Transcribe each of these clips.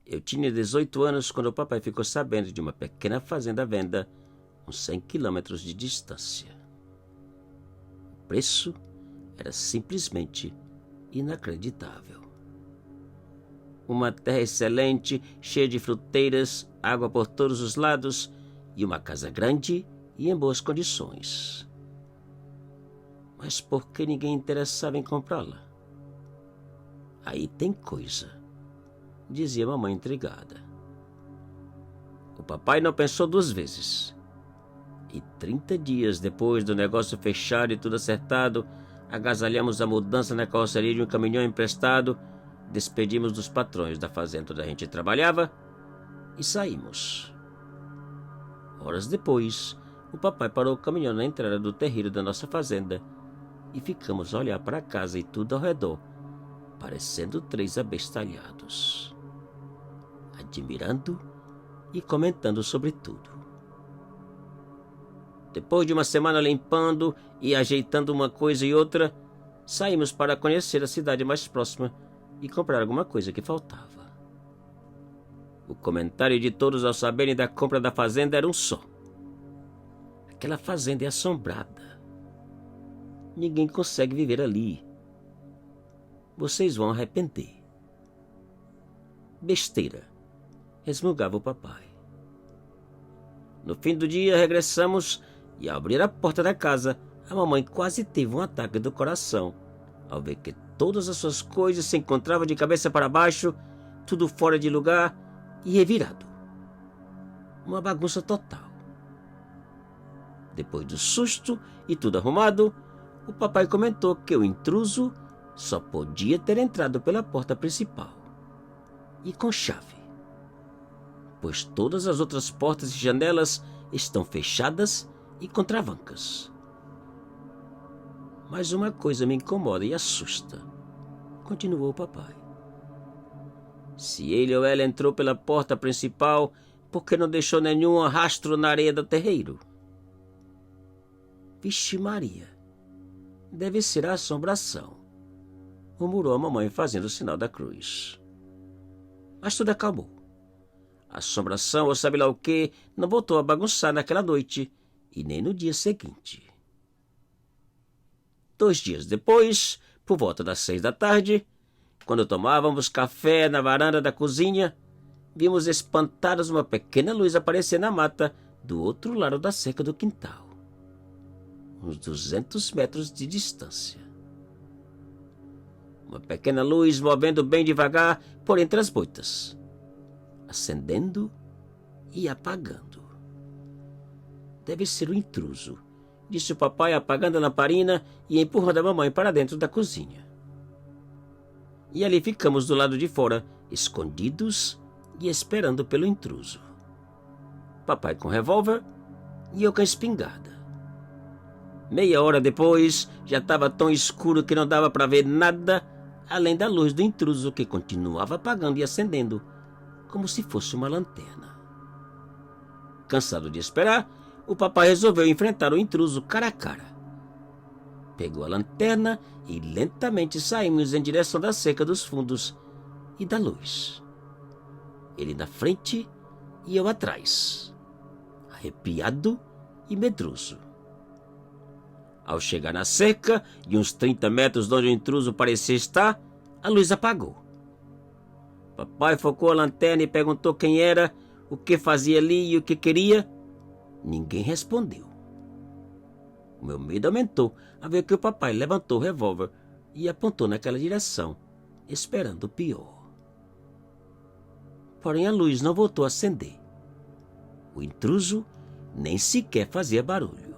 Eu tinha 18 anos quando o papai ficou sabendo de uma pequena fazenda à venda, uns 100 quilômetros de distância. O preço era simplesmente inacreditável. Uma terra excelente, cheia de fruteiras, água por todos os lados e uma casa grande e em boas condições. Mas por que ninguém interessava em comprá-la? Aí tem coisa, dizia a mamãe intrigada. O papai não pensou duas vezes. E 30 dias depois do negócio fechado e tudo acertado, agasalhamos a mudança na carroceria de um caminhão emprestado, despedimos dos patrões da fazenda onde a gente trabalhava e saímos. Horas depois, o papai parou o caminhão na entrada do terreiro da nossa fazenda e ficamos a olhar para a casa e tudo ao redor, parecendo 3 abestalhados, admirando e comentando sobre tudo. Depois de uma semana limpando e ajeitando uma coisa e outra, saímos para conhecer a cidade mais próxima e comprar alguma coisa que faltava. O comentário de todos ao saberem da compra da fazenda era um só: aquela fazenda é assombrada. Ninguém consegue viver ali. Vocês vão arrepender. Besteira, resmungava o papai. No fim do dia, regressamos e, ao abrir a porta da casa, a mamãe quase teve um ataque do coração ao ver que todas as suas coisas se encontravam de cabeça para baixo, tudo fora de lugar e revirado. Uma bagunça total. Depois do susto e tudo arrumado, o papai comentou que o intruso só podia ter entrado pela porta principal e com chave, pois todas as outras portas e janelas estão fechadas e com travancas. Mas uma coisa me incomoda e assusta, continuou o papai. Se ele ou ela entrou pela porta principal, por que não deixou nenhum rastro na areia do terreiro? Vixe Maria, deve ser a assombração, murmurou a mamãe fazendo o sinal da cruz. Mas tudo acalmou. A assombração, ou sabe lá o que, não voltou a bagunçar naquela noite e nem no dia seguinte. 2 dias depois, por volta das 6 da tarde, quando tomávamos café na varanda da cozinha, vimos espantados uma pequena luz aparecer na mata do outro lado da cerca do quintal, uns 200 metros de distância. Uma pequena luz movendo bem devagar por entre as moitas, acendendo e apagando. Deve ser o intruso, disse o papai, apagando a lamparina e empurrando a mamãe para dentro da cozinha. E ali ficamos do lado de fora, escondidos e esperando pelo intruso. Papai com revólver e eu com a espingarda. Meia hora depois, já estava tão escuro que não dava para ver nada além da luz do intruso, que continuava apagando e acendendo, como se fosse uma lanterna. Cansado de esperar, o papai resolveu enfrentar o intruso cara a cara. Pegou a lanterna e lentamente saímos em direção da cerca dos fundos e da luz. Ele na frente e eu atrás, arrepiado e medroso. Ao chegar na cerca e uns 30 metros de onde o intruso parecia estar, a luz apagou. Papai focou a lanterna e perguntou quem era, o que fazia ali e o que queria. Ninguém respondeu. O meu medo aumentou ao ver que o papai levantou o revólver e apontou naquela direção, esperando o pior. Porém, a luz não voltou a acender. O intruso nem sequer fazia barulho.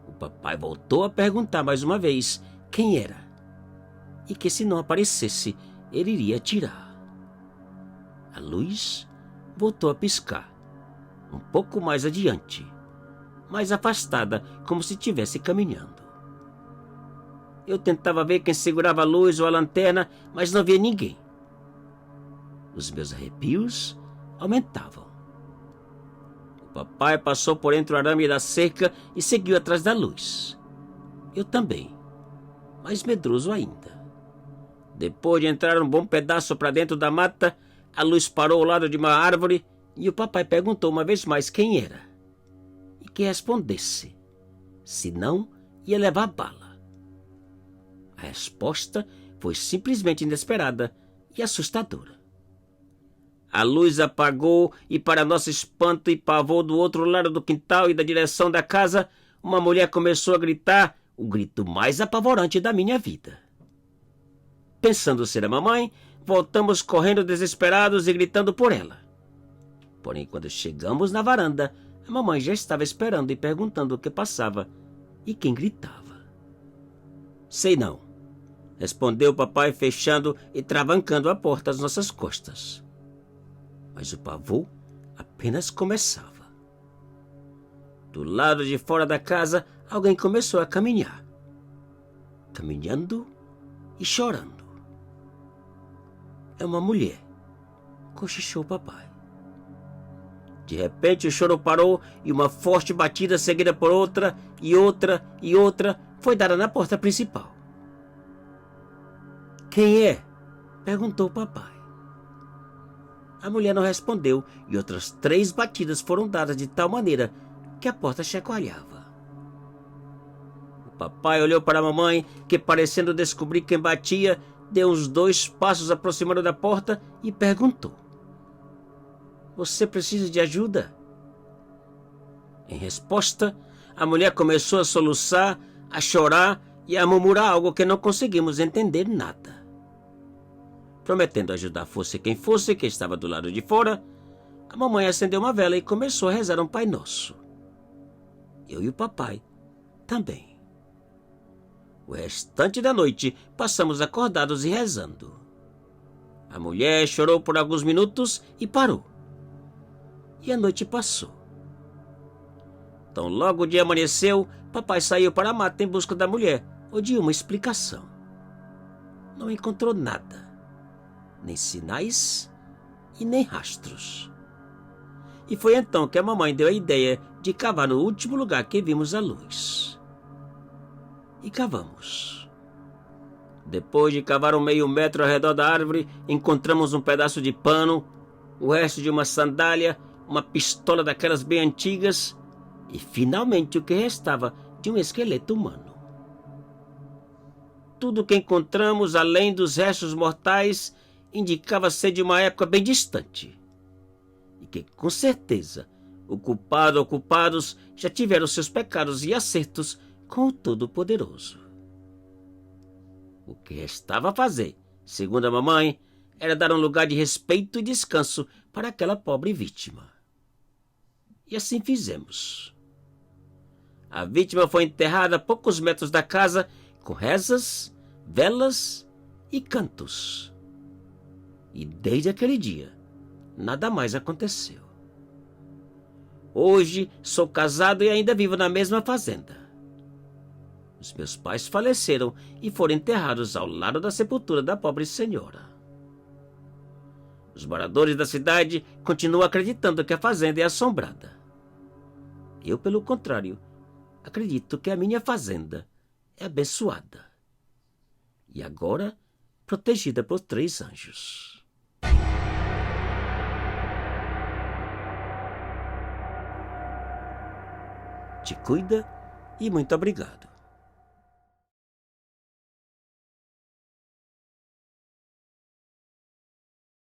O papai voltou a perguntar mais uma vez quem era e que, se não aparecesse, ele iria atirar. A luz voltou a piscar, um pouco mais adiante, mais afastada, como se estivesse caminhando. Eu tentava ver quem segurava a luz ou a lanterna, mas não via ninguém. Os meus arrepios aumentavam. O papai passou por entre o arame da cerca e seguiu atrás da luz. Eu também, mais medroso ainda. Depois de entrar um bom pedaço para dentro da mata, A luz parou ao lado de uma árvore e o papai perguntou uma vez mais quem era. E que respondesse. Senão, ia levar bala. A resposta foi simplesmente inesperada e assustadora. A luz apagou e, para nosso espanto e pavor, do outro lado do quintal e da direção da casa, uma mulher começou a gritar o grito mais apavorante da minha vida. Pensando ser a mamãe, voltamos correndo desesperados e gritando por ela. Porém, quando chegamos na varanda, a mamãe já estava esperando e perguntando o que passava e quem gritava. Sei não, respondeu o papai, fechando e travancando a porta às nossas costas. Mas o pavor apenas começava. Do lado de fora da casa, alguém começou a caminhar. Caminhando e chorando. É uma mulher, cochichou o papai. De repente o choro parou e uma forte batida seguida por outra e outra e outra foi dada na porta principal. Quem é? Perguntou o papai. A mulher não respondeu e outras 3 batidas foram dadas de tal maneira que a porta chacoalhava. O papai olhou para a mamãe, que, parecendo descobrir quem batia, deu uns 2 passos aproximando da porta e perguntou: Você precisa de ajuda? Em resposta, a mulher começou a soluçar, a chorar e a murmurar algo que não conseguimos entender nada. Prometendo ajudar fosse quem fosse que estava do lado de fora, a mamãe acendeu uma vela e começou a rezar um Pai Nosso. Eu e o papai também. O restante da noite passamos acordados e rezando. A mulher chorou por alguns minutos e parou. E a noite passou. Então, logo o dia amanheceu, papai saiu para a mata em busca da mulher ou de uma explicação. Não encontrou nada. Nem sinais e nem rastros. E foi então que a mamãe deu a ideia de cavar no último lugar que vimos a luz. E cavamos. Depois de cavar um meio metro ao redor da árvore, encontramos um pedaço de pano, o resto de uma sandália, uma pistola daquelas bem antigas e, finalmente, o que restava de um esqueleto humano. Tudo que encontramos, além dos restos mortais, indicava ser de uma época bem distante. E que, com certeza, o culpado ou culpados já tiveram seus pecados e acertos com o Todo-Poderoso. O que restava a fazer, segundo a mamãe, era dar um lugar de respeito e descanso para aquela pobre vítima. E assim fizemos. A vítima foi enterrada a poucos metros da casa, com rezas, velas e cantos. E desde aquele dia, nada mais aconteceu. Hoje sou casado e ainda vivo na mesma fazenda. Os meus pais faleceram e foram enterrados ao lado da sepultura da pobre senhora. Os moradores da cidade continuam acreditando que a fazenda é assombrada. Eu, pelo contrário, acredito que a minha fazenda é abençoada. E agora, protegida por 3 anjos. Te cuida e muito obrigado.